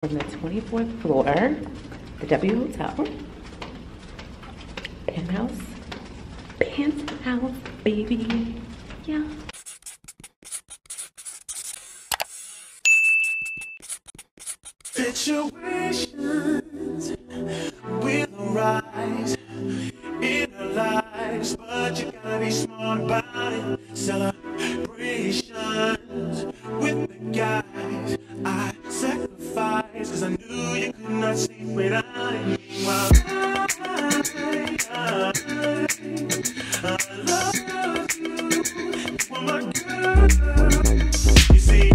From the 24th floor, the W Hotel. Penthouse. Penthouse, baby. Yeah. Situations will arise in our lives, but you gotta be smart about it. Celebrations with the guys I sacrificed, cause I knew you could not sleep without it. While I love you, you are my girl. You see,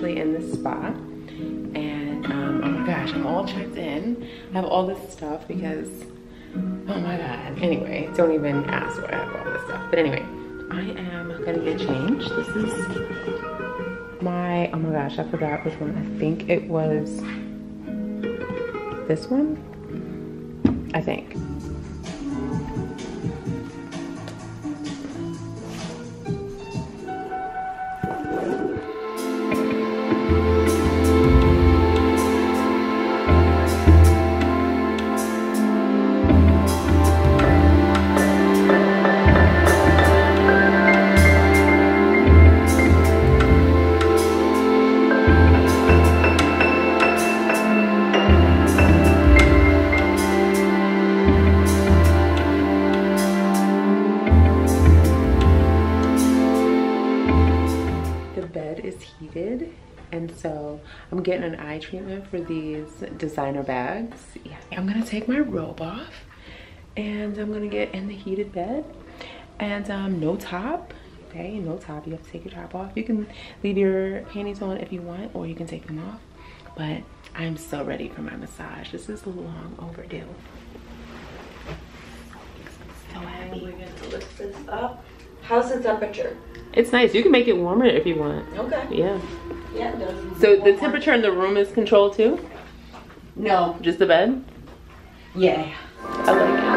in the spa, and oh my gosh, I'm all checked in. I have all this stuff because, oh my god, anyway, don't even ask why I have all this stuff. But anyway, I am gonna get changed. This is my, oh my gosh, I forgot which one. I think it was this one, I think. Heated, and so I'm getting an eye treatment for these designer bags. Yeah, I'm gonna take my robe off and I'm gonna get in the heated bed, and no top. Okay, no top. You have to take your top off. You can leave your panties on if you want, or you can take them off, but I'm so ready for my massage. This is long overdue. So happy. We're gonna lift this up. How's the temperature? It's nice. You can make it warmer if you want. Okay. Yeah. Yeah, it does. So the temperature in the room is controlled too? No. Just the bed? Yeah. I like it.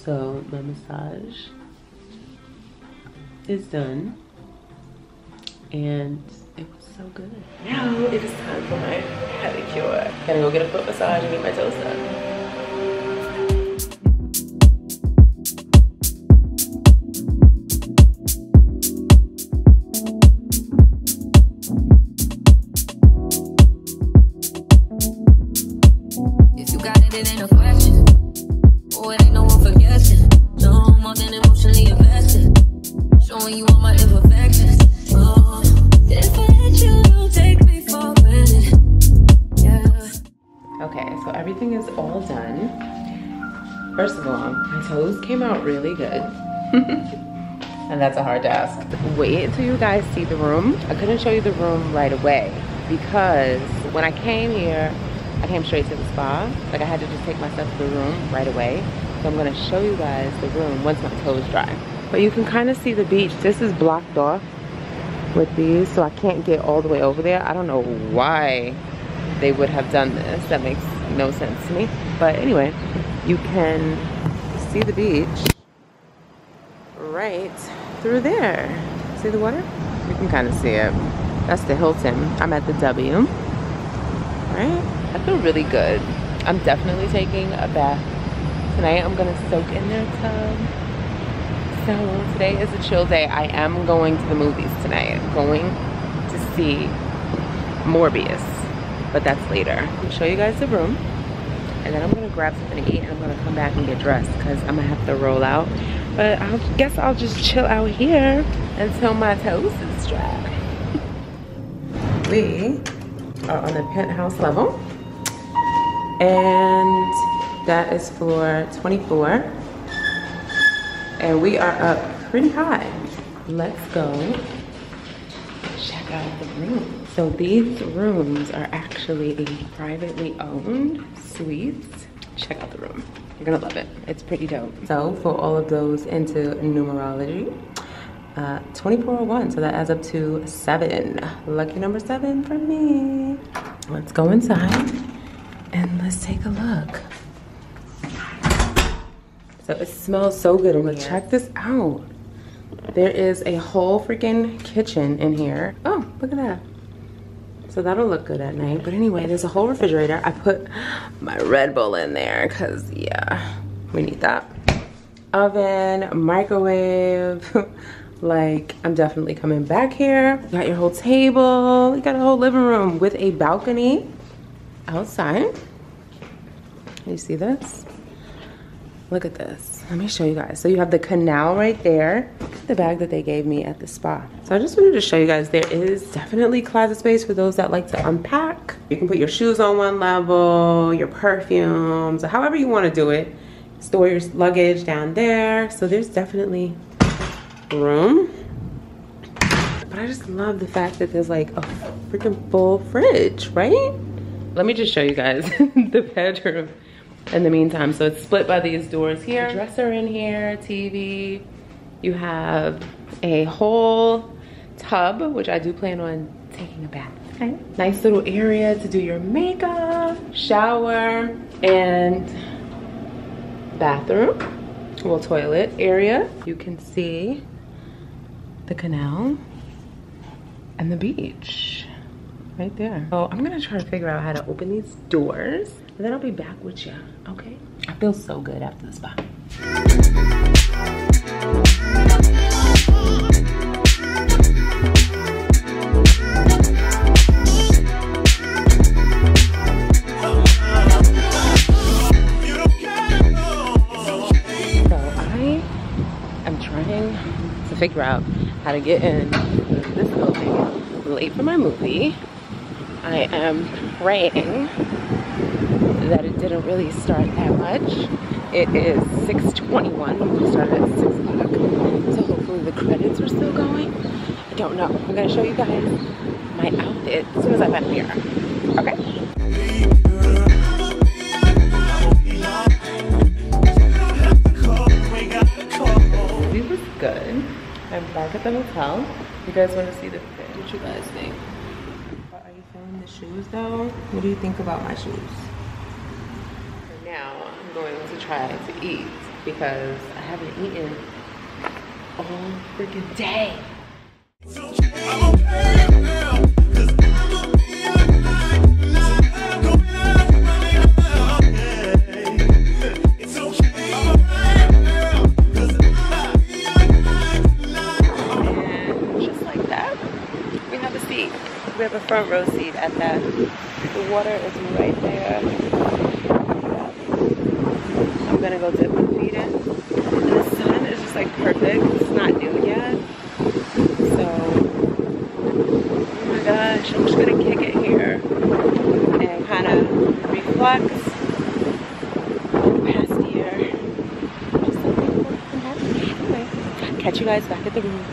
So my massage is done and it was so good. Now it is time for my pedicure. Gotta go get a foot massage and get my toes done. Everything is all done. First of all, my toes came out really good. And that's a hard task. Wait until you guys see the room. I couldn't show you the room right away because when I came here, I came straight to the spa. Like I had to just take myself to the room right away. So I'm gonna show you guys the room once my toes dry. But you can kind of see the beach. This is blocked off with these, so I can't get all the way over there. I don't know why they would have done this. That makes no sense to me. But anyway, you can see the beach right through there. See the water? You can kind of see it. That's the Hilton. I'm at the W. Right? I feel really good. I'm definitely taking a bath tonight. I'm gonna soak in their tub. So today is a chill day. I am going to the movies tonight. I'm going to see Morbius. But that's later. I'll show you guys the room and then I'm gonna grab something to eat and I'm gonna come back and get dressed because I'm gonna have to roll out. But I guess I'll just chill out here until my toes is dry. We are on the penthouse level and that is floor 24 and we are up pretty high. Let's go check out the room. So these rooms are actually privately owned suites. Check out the room. You're gonna love it. It's pretty dope. So for all of those into numerology, 2401, so that adds up to 7. Lucky number 7 for me. Let's go inside and let's take a look. So it smells so good. I'm gonna check this out. There is a whole freaking kitchen in here. Oh, look at that. So that'll look good at night. But anyway, there's a whole refrigerator. I put my Red Bull in there because, yeah, we need that. Oven, microwave. Like, I'm definitely coming back here. You got your whole table. You got a whole living room with a balcony outside. You see this? Look at this. Let me show you guys. So you have the canal right there. The bag that they gave me at the spa. So I just wanted to show you guys there is definitely closet space for those that like to unpack. You can put your shoes on one level, your perfumes, or however you want to do it. Store your luggage down there. So there's definitely room. But I just love the fact that there's like a freaking full fridge, right? Let me just show you guys the bedroom in the meantime. So it's split by these doors here. Dresser in here, TV. You have a whole tub, which I do plan on taking a bath. Okay. Nice little area to do your makeup, shower, and bathroom. Well, toilet area. You can see the canal and the beach right there. So I'm gonna try to figure out how to open these doors and then I'll be back with you, okay? I feel so good after the spa. Figure out how to get in this building. I'm late for my movie. I am praying that it didn't really start that much. It is 6:21. We started at 6 o'clock. So hopefully the credits are still going. I don't know. I'm gonna show you guys my outfit as soon as I'm out here. Okay? This was good. I'm back at the hotel. You guys want to see the fit? What you guys think? Are you feeling the shoes though? What do you think about my shoes? For now, I'm going to try to eat because I haven't eaten all freaking day. We have a front row seat at that. The water is right there. I'm gonna go dip my feet in. And the sun is just like perfect. It's not noon yet. So, oh my gosh, I'm just gonna kick it here and kind of reflex past here. Anyway, catch you guys back at the room.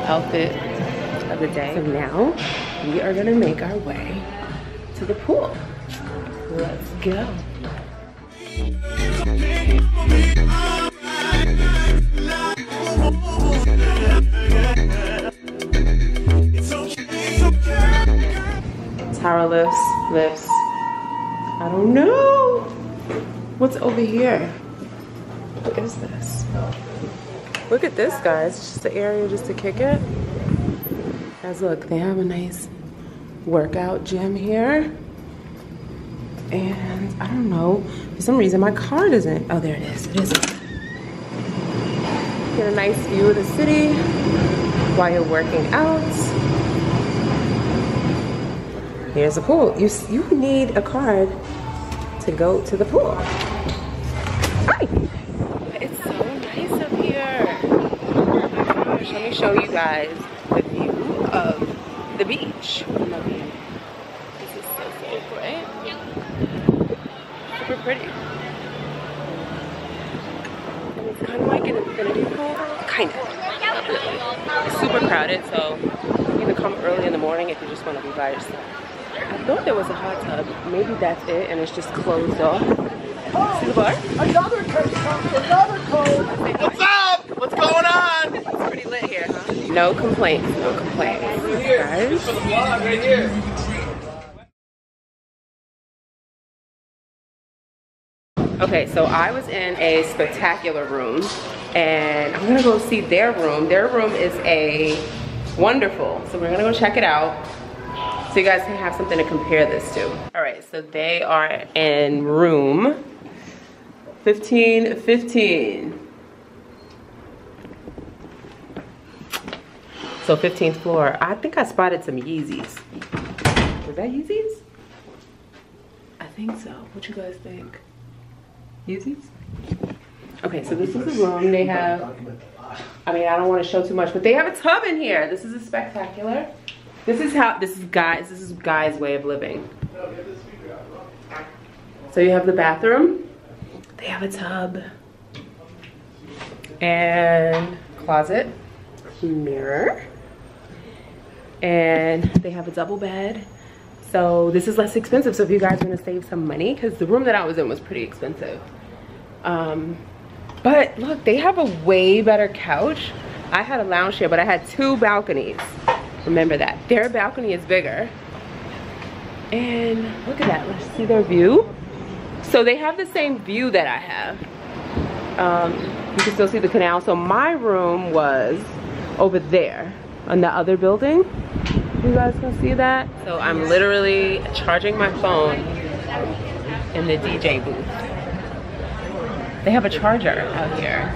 Outfit of the day. So now we are gonna make our way to the pool. Let's go. Tower lifts. I don't know. What's over here? What is this? Look at this, guys. It's just an area just to kick it. Guys, look, they have a nice workout gym here. And I don't know, for some reason my card isn't. Oh, there it is. It isn't. Get a nice view of the city while you're working out. Here's the pool. You need a card to go to the pool. Hi. It's so nice up here. Oh my gosh, let me show you guys the view of the beach. This is so great. Super pretty. And it's kind of like an infinity pool. Kind of. Not really. It's super crowded, so you either come early in the morning if you just want to be by yourself. I thought there was a hot tub. Maybe that's it, and it's just closed off. See the bar? Another code. What's up? What's going on? It's pretty lit here, huh? No complaints. No complaints. Guys. Right here. Okay, so I was in a spectacular room, and I'm gonna go see their room. Their room is a wonderful, so we're gonna go check it out so you guys can have something to compare this to. All right, so they are in room 1515. So 15th floor. I think I spotted some Yeezys. Was that Yeezys? I think so. What you guys think? Yeezys? Okay, so this is the room. They have, I mean, I don't want to show too much, but they have a tub in here. This is a spectacular. This is Guy's way of living. So you have the bathroom. They have a tub. And closet. Mirror. And they have a double bed. So this is less expensive. So if you guys want to save some money, because the room that I was in was pretty expensive. But look, they have a way better couch. I had a lounge chair, but I had 2 balconies. Remember that. Their balcony is bigger. And look at that. Let's see their view. So they have the same view that I have. You can still see the canal. So my room was over there on the other building. You guys can see that. So I'm literally charging my phone in the DJ booth. They have a charger out here.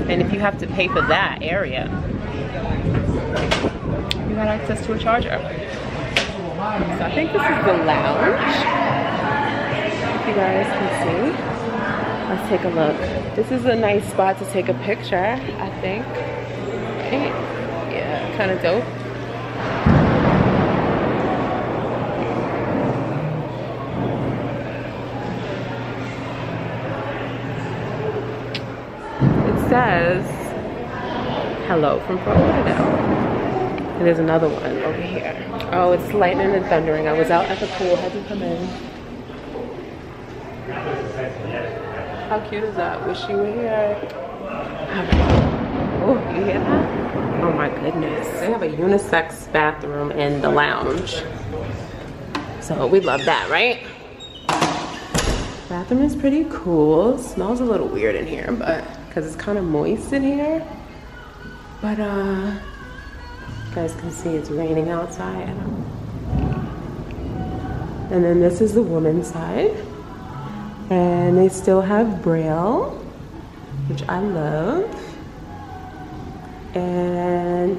And if you have to pay for that area, you got access to a charger. So I think this is the lounge. If you guys can see. Let's take a look. This is a nice spot to take a picture, I think. Right? Yeah, kind of dope. It says, hello from Fort Lauderdale. And there's another one over here. Oh, it's lightning and thundering. I was out at the pool, had to come in. How cute is that? Wish you were here. Oh, you hear that? Oh my goodness. They have a unisex bathroom in the lounge. So we love that, right? Bathroom is pretty cool. Smells a little weird in here, but because it's kind of moist in here. But you guys can see it's raining outside. And then this is the woman's side. And they still have Braille, which I love. And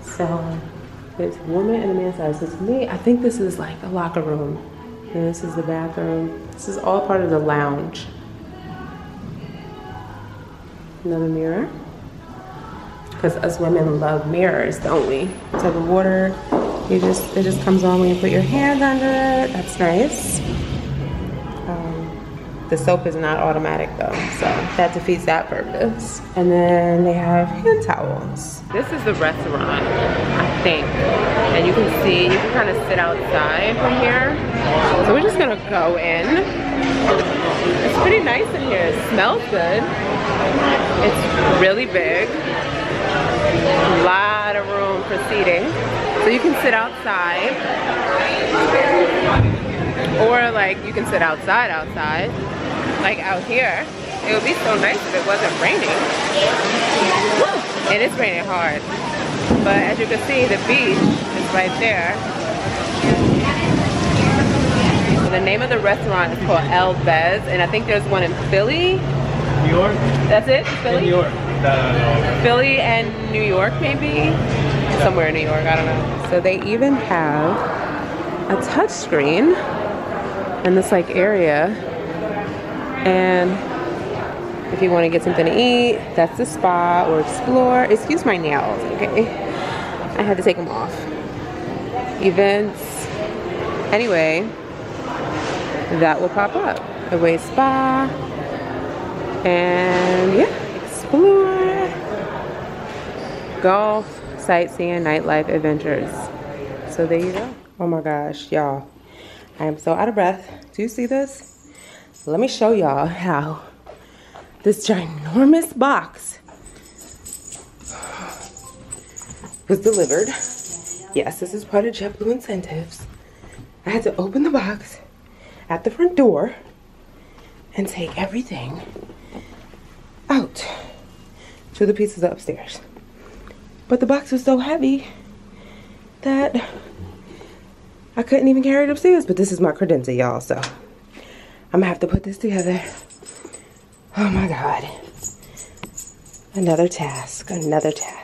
so there's a woman and a man's side. So to me, I think this is like the locker room. And this is the bathroom. This is all part of the lounge. Another mirror. Because us women love mirrors, don't we? So the water, it just comes on when you put your hand under it. That's nice. The soap is not automatic though, so that defeats that purpose. And then they have hand towels. This is the restaurant, I think. And you can see, you can kind of sit outside from here. So we're just gonna go in. It's pretty nice in here. It smells good. It's really big. A lot of room for seating. So you can sit outside. Or like you can sit outside. Like out here. It would be so nice if it wasn't raining. And it's raining hard. But as you can see, the beach is right there. So the name of the restaurant is called El Bez, and I think there's one in Philly. New York? That's it? Philly? New York. Philly and New York maybe? Somewhere in New York, I don't know. So they even have a touch screen in this like area. And if you want to get something to eat, that's the spa or explore. Excuse my nails, okay? I had to take them off. Events. Anyway, that will pop up. Away spa. And yeah, explore. Golf, sightseeing, nightlife, adventures. So there you go. Oh my gosh, y'all. I am so out of breath. Do you see this? Let me show y'all how this ginormous box was delivered. Yes, this is part of JetBlue incentives. I had to open the box at the front door and take everything out to the pieces upstairs. But the box was so heavy that I couldn't even carry it upstairs. But this is my credenza, y'all, so I'm gonna have to put this together. Oh my God. Another task, another task.